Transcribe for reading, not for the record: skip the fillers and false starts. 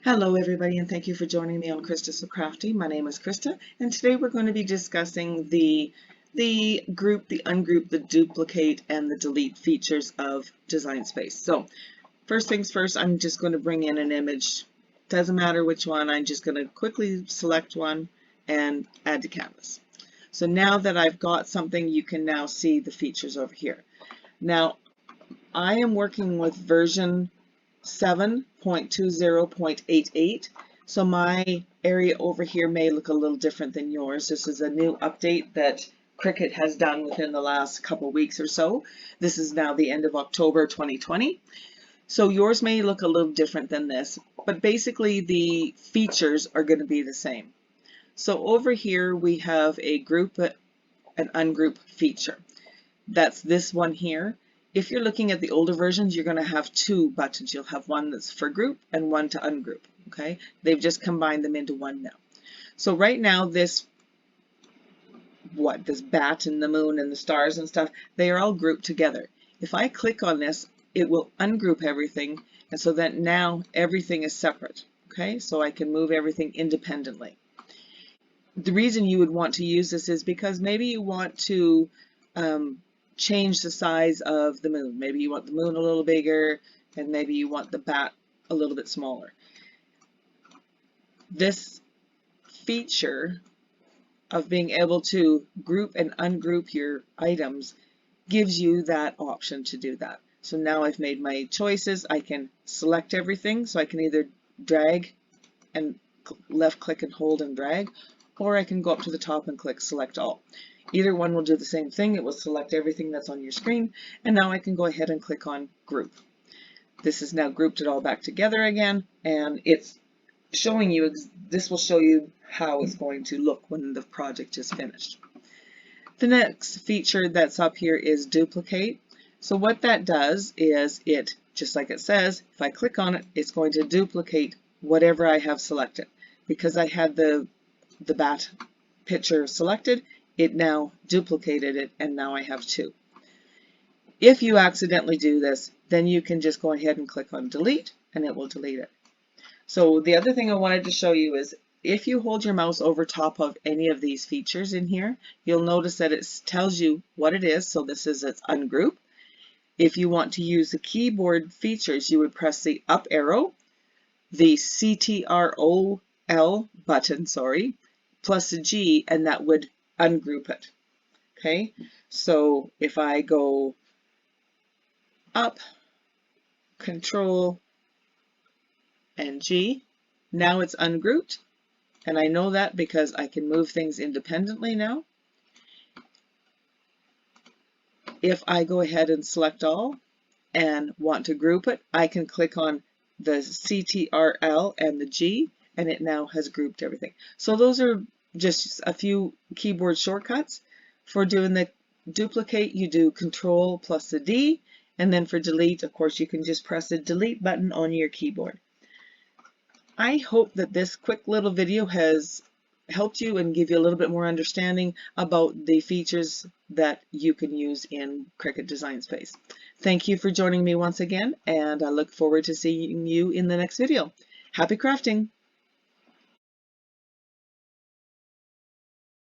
Hello everybody, and thank you for joining me on Krista So Crafty. My name is Krista, and today we're going to be discussing the group, the ungroup, the duplicate, and the delete features of Design Space. So first things first, I'm just going to bring in an image. Doesn't matter which one, I'm just going to quickly select one and add to canvas. So now that I've got something, you can now see the features over here. Now I am working with version 7.20.88. So my area over here may look a little different than yours. This is a new update that Cricut has done within the last couple weeks or so. This is now the end of October 2020. So yours may look a little different than this, but basically the features are going to be the same. So over here we have a group, an ungroup feature. That's this one here. If you're looking at the older versions, you're going to have two buttons. You'll have one that's for group and one to ungroup. Okay, they've just combined them into one now. So right now, this bat and the moon and the stars and stuff, they are all grouped together. If I click on this, it will ungroup everything, and so that now everything is separate. Okay, so I can move everything independently. The reason you would want to use this is because maybe you want to change the size of the moon. Maybe you want the moon a little bigger, and maybe you want the bat a little bit smaller. This feature of being able to group and ungroup your items gives you that option to do that. So now I've made my choices. I can select everything, so I can either drag and left click and hold and drag, or I can go up to the top and click select all. Either one will do the same thing. It will select everything that's on your screen, and now I can go ahead and click on group. This has now grouped it all back together again, and it's showing you, this will show you how it's going to look when the project is finished. The next feature that's up here is duplicate. So what that does is it, just like it says, if I click on it, it's going to duplicate whatever I have selected. Because I had the bat picture selected, it now duplicated it, and now I have two. If you accidentally do this, then you can just go ahead and click on delete, and it will delete it. So the other thing I wanted to show you is if you hold your mouse over top of any of these features in here, you'll notice that it tells you what it is. So this is its ungroup. If you want to use the keyboard features, you would press the up arrow, the CTRL button, plus a G, and that would ungroup it. Okay, so if I go up, Control and G, now it's ungrouped, and I know that because I can move things independently now. If I go ahead and select all and want to group it, I can click on the CTRL and the G, and it now has grouped everything. So those are just a few keyboard shortcuts. For doing the duplicate, you do Control plus the D, and then for delete, of course, you can just press the delete button on your keyboard. I hope that this quick little video has helped you and give you a little bit more understanding about the features that you can use in Cricut Design Space. Thank you for joining me once again, and I look forward to seeing you in the next video. Happy crafting!